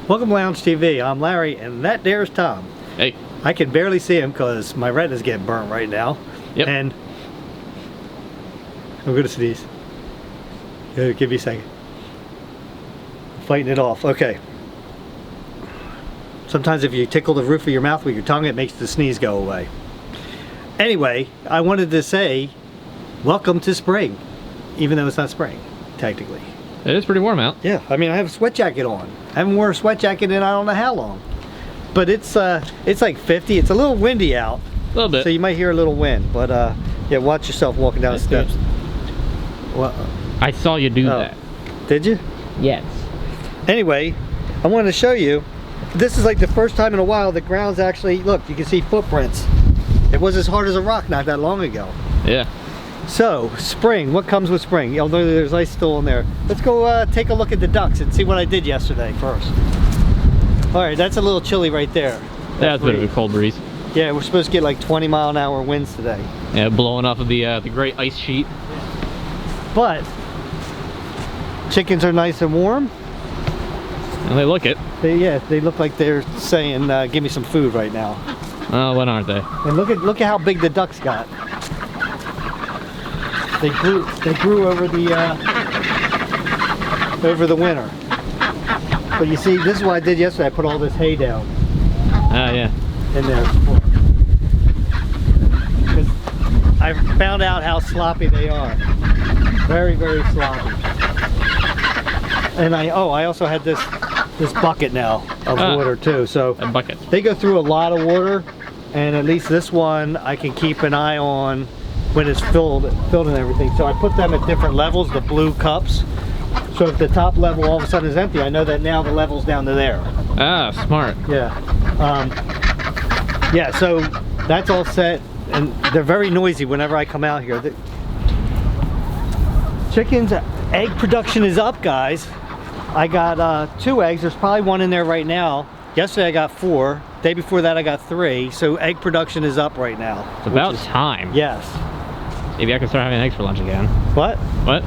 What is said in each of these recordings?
Welcome to Lounge TV. I'm Larry, and that there's Tom. Hey. I can barely see him because my retina's getting burnt right now. Yep. And I'm gonna sneeze. Give me a second. Fighting it off. Okay. Sometimes if you tickle the roof of your mouth with your tongue, it makes the sneeze go away. Anyway, I wanted to say, welcome to spring, even though it's not spring, technically. It is pretty warm out. Yeah, I mean, I have a sweat jacket on. I haven't worn a sweat jacket in I don't know how long. But it's like 50. It's a little windy out. A little bit. So you might hear a little wind. But yeah, watch yourself walking down the steps. Well, I saw you do that. Did you? Yes. Anyway, I wanted to show you. This is like the first time in a while the ground's actually, look, you can see footprints. It was as hard as a rock not that long ago. Yeah. So, spring, what comes with spring? Although there's ice still in there. Let's go take a look at the ducks and see what I did yesterday first. Alright, that's a little chilly right there. That's a bit of a cold breeze. Yeah, we're supposed to get like 20-mile-an-hour winds today. Yeah, blowing off of the great ice sheet. But, chickens are nice and warm. And they look it. They look like they're saying, give me some food right now. Oh, what aren't they? And look at how big the ducks got. They grew over the winter. But you see, this is what I did yesterday. I put all this hay down. Oh, yeah. In there. Because I found out how sloppy they are. Very, very sloppy. And I also had this bucket now of water too. So a bucket. They go through a lot of water, and at least this one I can keep an eye on when it's filled and everything. So I put them at different levels, the blue cups. So if the top level all of a sudden is empty, I know that now the level's down to there. Ah, smart. Yeah. Yeah, so that's all set, and they're very noisy whenever I come out here. The chickens' egg production is up, guys. I got 2 eggs. There's probably 1 in there right now. Yesterday I got 4. Day before that I got 3. So egg production is up right now. It's about time. Yes. Maybe I can start having eggs for lunch again. What? What?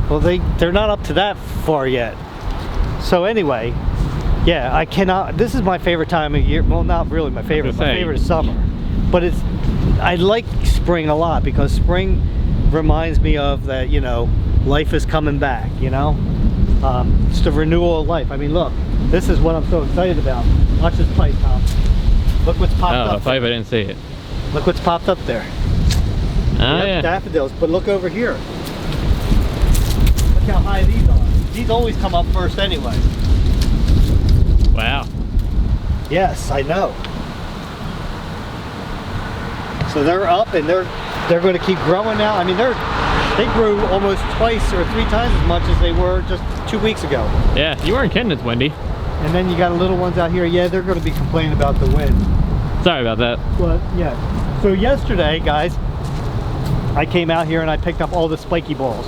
Well, they're not up to that far yet. So anyway, yeah, I cannot. This is my favorite time of year. Well, not really my favorite. My favorite is summer. But I like spring a lot because spring reminds me of that, you know, life is coming back, you know? It's the renewal of life. I mean, look, this is what I'm so excited about. Watch this pipe, Tom. Look what's popped up. Oh, pipe, I didn't see it. Look what's popped up there. Oh, yeah. Daffodils, but look over here. Look how high these are. These always come up first anyway. Wow. Yes, I know. So they're up and they're going to keep growing now. I mean, they grew almost twice or 3 times as much as they were just 2 weeks ago. Yeah, you weren't kidding, it's windy. And then you got little ones out here. Yeah, they're going to be complaining about the wind. Sorry about that. But yeah. So yesterday, guys, I came out here and I picked up all the spiky balls.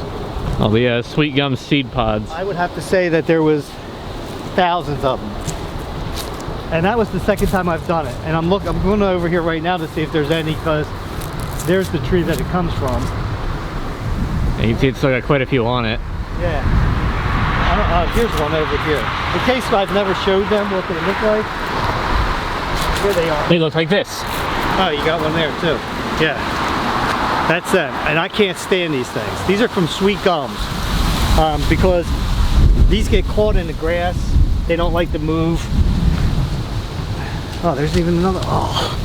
All the sweet gum seed pods. I would have to say that there was thousands of them. And that was the second time I've done it. And I'm going over here right now to see if there's any, because there's the tree that it comes from. And you can see it's still got quite a few on it. Yeah. Here's one over here. In case I've never showed them what they look like. Here they are. They look like this. Oh, you got one there too. Yeah. That's them. And I can't stand these things. These are from sweet gums. Because these get caught in the grass. They don't like to move. Oh, there's even another. Oh.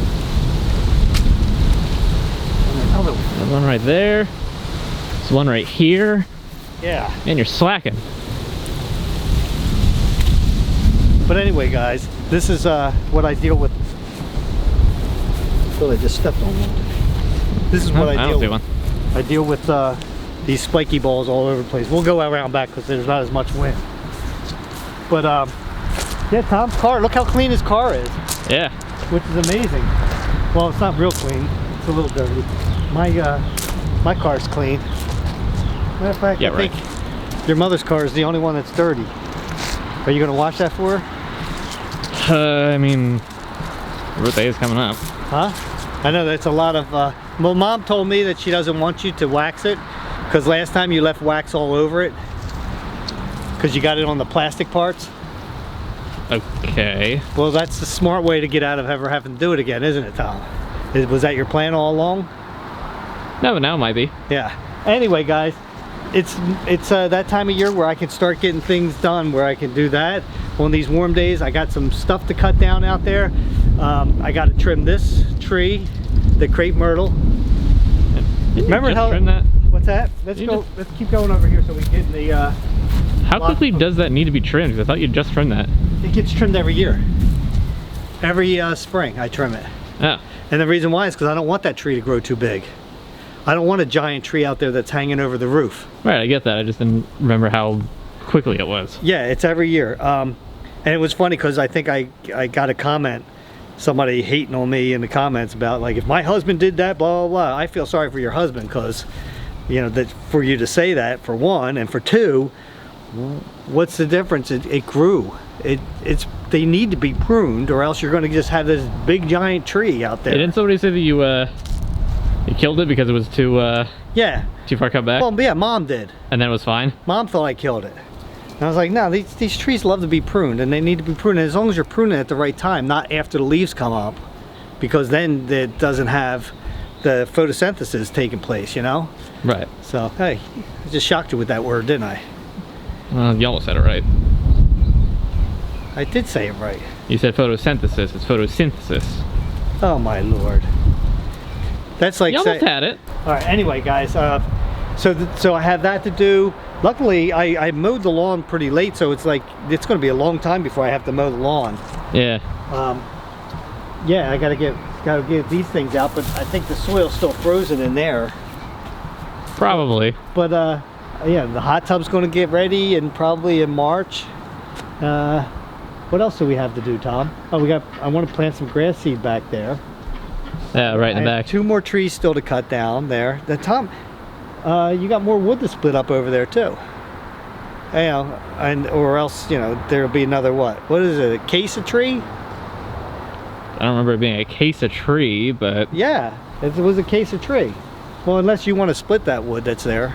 Another one. There's one right there. There's one right here. Yeah. Man, you're slacking. But anyway, guys, this is what I deal with. Oh, I just stepped on one. This is what I deal with. I deal with these spiky balls all over the place. We'll go around back because there's not as much wind. But yeah, Tom's car. Look how clean his car is. Yeah. Which is amazing. Well, it's not real clean. It's a little dirty. My car's clean. Matter of fact, yeah, I think your mother's car is the only one that's dirty. Are you gonna wash that for her? I mean, birthday is coming up. Huh? I know that's a lot of, well, Mom told me that she doesn't want you to wax it because last time you left wax all over it. because you got it on the plastic parts. Okay. Well, that's the smart way to get out of ever having to do it again, isn't it, Tom? Was that your plan all along? No, but now it might be. Yeah. Anyway, guys, it's that time of year where I can start getting things done, where I can do that. On these warm days, I got some stuff to cut down out there. I got to trim this tree, the crepe myrtle. Remember how? Trim that? What's that? Let's keep going over here so we get in the. How quickly does that need to be trimmed? 'Cause I thought you just trimmed that. It gets trimmed every year. Every spring, I trim it. Oh. And the reason why is because I don't want that tree to grow too big. I don't want a giant tree out there that's hanging over the roof. Right, I get that. I just didn't remember how quickly it was. Yeah, it's every year. And it was funny because I think I got a comment, somebody hating on me in the comments about, like, if my husband did that, blah, blah, blah. I feel sorry for your husband because, you know, that for you to say that, for one, and for two, what's the difference? It grew. They need to be pruned, or else you're going to just have this big giant tree out there. Didn't somebody say that you killed it because it was too far cut back? Well, yeah, Mom did. And then it was fine? Mom thought I killed it. And I was like, no, these trees love to be pruned, and they need to be pruned, and as long as you're pruning at the right time, not after the leaves come up, because then it doesn't have the photosynthesis taking place, you know? Right. So, hey, I just shocked you with that word, didn't I? You almost said it right. I did say it right. You said photosynthesis. It's photosynthesis. Oh my lord. That's like you almost had it. All right. Anyway, guys. So I have that to do. Luckily, I mowed the lawn pretty late, so it's like it's going to be a long time before I have to mow the lawn. Yeah. Yeah, I gotta get these things out, but I think the soil's still frozen in there. Probably. But yeah, the hot tub's going to get ready, and probably in March. What else do we have to do, Tom? Oh, I want to plant some grass seed back there. Yeah, right in the back. 2 more trees still to cut down there. Tom, you got more wood to split up over there too. You know, or else, you know, there'll be another what is it? A case of tree? I don't remember it being a case of tree, but yeah, it was a case of tree. Well, unless you want to split that wood that's there.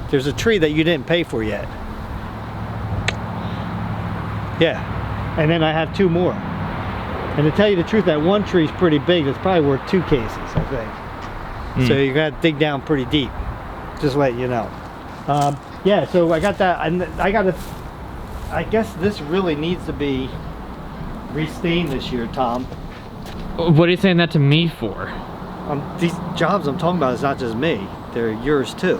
There's a tree that you didn't pay for yet. Yeah. And then I have 2 more. And to tell you the truth, that one tree is pretty big. It's probably worth 2 cases, I think. So you're gonna have to dig down pretty deep. Just let you know. Yeah, so I got that. I guess this really needs to be restained this year, Tom. What are you saying that to me for? These jobs I'm talking about is not just me. They're yours too.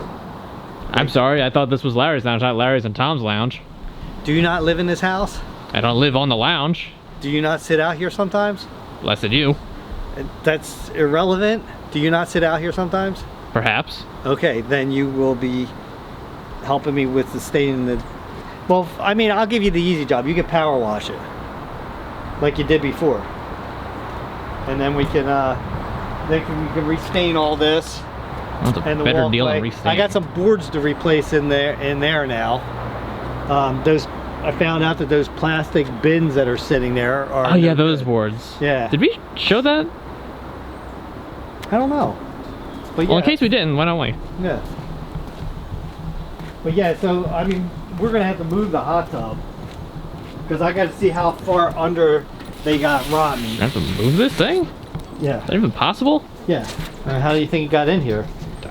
I'm sorry, I thought this was Larry's lounge, not Larry's and Tom's lounge. Do you not live in this house? I don't live on the lounge. Do you not sit out here sometimes? Less than you. That's irrelevant. Do you not sit out here sometimes? Perhaps. Okay, then you will be helping me with the staying in the... Well, I mean, I'll give you the easy job. You can power wash it. Like you did before. And then we can, we can restain all this. That's a and the better walkway. deal than restain. I got some boards to replace in there now. I found out that those plastic bins that are sitting there are... Oh yeah, those boards. Yeah. Did we show that? I don't know. But yeah. Well, in case we didn't, why don't we? Yeah. But yeah, so, I mean, we're going to have to move the hot tub. Because I got to see how far under they got rotten. You have to move this thing? Yeah. Is that even possible? Yeah. How do you think it got in here?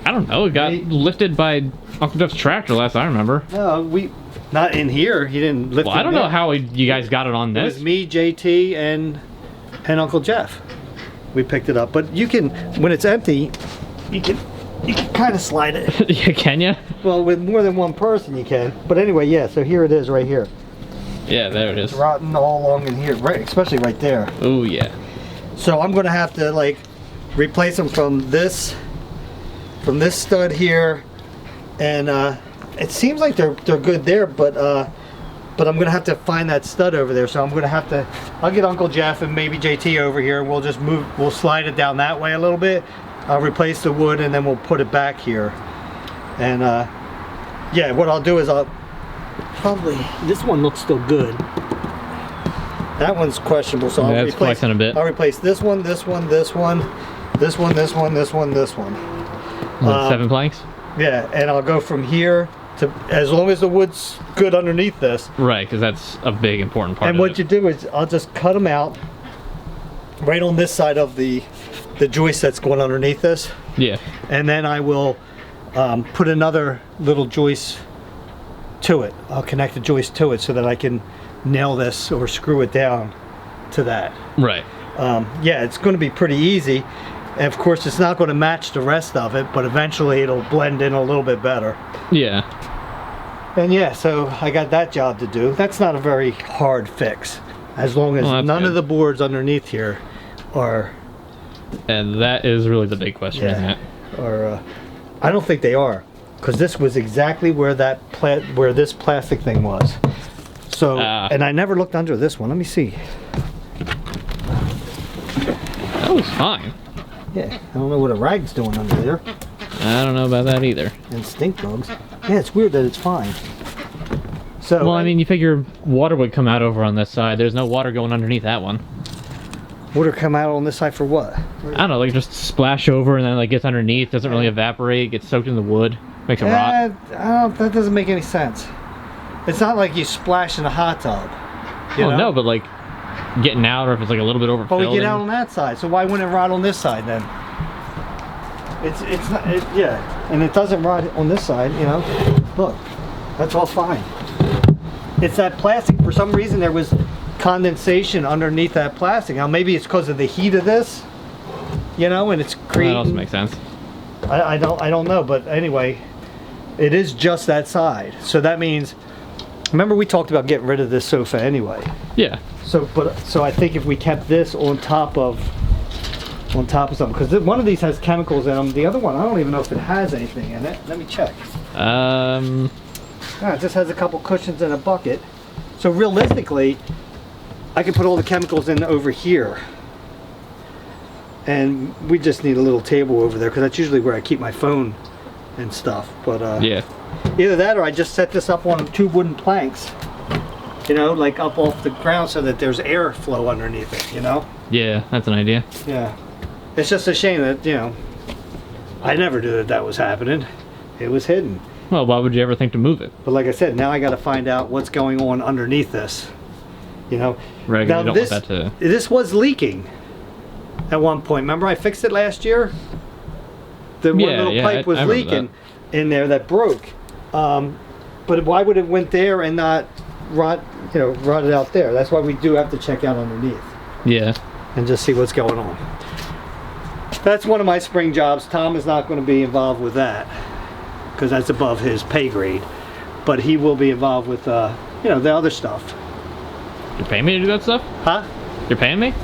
I don't know. It got lifted by Uncle Jeff's tractor last I remember. No, not in here. He didn't lift it. Well, I don't know how you guys got it on this. It was me, JT, and Uncle Jeff. We picked it up. But you can, when it's empty, you can kind of slide it. Yeah, can you? Well, with more than one person you can. But anyway, yeah, so here it is right here. Yeah, there it is. It's rotten all along in here, right, especially right there. Oh, yeah. So I'm going to have to, like, replace them from this stud here, and it seems like they're good there, but I'm gonna have to find that stud over there. So I'm gonna have to, I'll get Uncle Jeff and maybe JT over here, and we'll just we'll slide it down that way a little bit. I'll replace the wood, and then we'll put it back here. And yeah, what I'll do is I'll probably, this one looks still good. That one's questionable, so I'll replace a bit. I'll replace this one, this one, this one, this one, this one, this one, this one. 7 planks? Yeah, and I'll go from here as long as the wood's good underneath this. Right, because that's a big important part. And what you do is I'll just cut them out right on this side of the joist that's going underneath this. Yeah. And then I will put another little joist to it. I'll connect the joist to it so that I can nail this or screw it down to that. Right. Yeah, it's going to be pretty easy. And of course, it's not going to match the rest of it, but eventually it'll blend in a little bit better. Yeah. And yeah, so I got that job to do. That's not a very hard fix, as long as none of the boards underneath here are. And that is really the big question, isn't it? Or I don't think they are, because this was exactly where where this plastic thing was. So, and I never looked under this one. Let me see. That was fine. Yeah, I don't know what a rag's doing under there. I don't know about that either. And stink bugs. Yeah, it's weird that it's fine. So, well, I mean, you figure water would come out over on this side. There's no water going underneath that one. Water come out on this side for what? I don't know, like just splash over and then like gets underneath, doesn't really evaporate, gets soaked in the wood, makes it rot. That doesn't make any sense. It's not like you splash in a hot tub. Well, no, but like getting out, or if it's like a little bit overfilled. But we get out on that side, so why wouldn't it rot on this side then? It's not, yeah, and it doesn't rot on this side, you know. Look, that's all fine. It's that plastic. For some reason, there was condensation underneath that plastic. Now maybe it's because of the heat of this, you know, and it's creating. That also makes sense. I don't know, but anyway, it is just that side. So that means, remember we talked about getting rid of this sofa anyway. Yeah. So I think if we kept this on top of something, because one of these has chemicals in them. The other one, I don't even know if it has anything in it. Let me check. It just has a couple cushions and a bucket. So realistically, I could put all the chemicals in over here. And we just need a little table over there, because that's usually where I keep my phone and stuff. But yeah. Either that or I just set this up on 2 wooden planks. You know, like up off the ground so that there's airflow underneath it, you know? Yeah, that's an idea. Yeah. It's just a shame that, you know, I never knew that was happening. It was hidden. Well, why would you ever think to move it? But like I said, now I got to find out what's going on underneath this. You know? Right, now you don't want that to... This was leaking at one point. Remember I fixed it last year? The one little pipe was leaking in there that broke. But why would it went there and not rotted out there? That's why we do have to check out underneath. Yeah. And just see what's going on. That's one of my spring jobs. Tom is not going to be involved with that, because that's above his pay grade. But he will be involved with, the other stuff. You're paying me to do that stuff? Huh? You're paying me?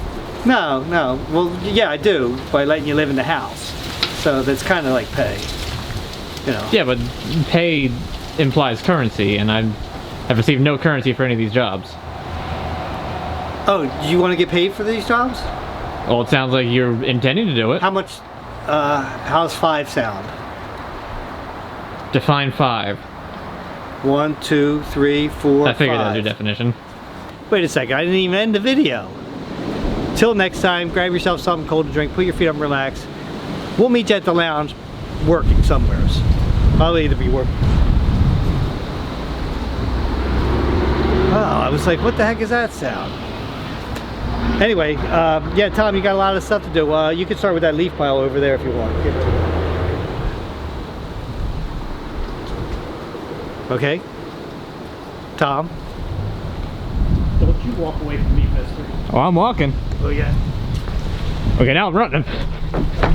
No. Well, yeah, I do, by letting you live in the house. So that's kind of like pay. You know. Yeah, but pay implies currency, and I've received no currency for any of these jobs. Oh, do you want to get paid for these jobs? Well, it sounds like you're intending to do it. How much, how's 5 sound? Define 5. 1, 2, 3, 4, I figured 5. that was your definition. Wait a second, I didn't even end the video. Till next time, grab yourself something cold to drink, put your feet up and relax. We'll meet you at the lounge, working somewheres. I'll either be working. Oh, I was like, what the heck is that sound? Anyway, yeah, Tom, you got a lot of stuff to do. You can start with that leaf pile over there if you want. Okay? Tom? Don't you walk away from me, mister. Oh, I'm walking. Oh, yeah. Okay, now I'm running.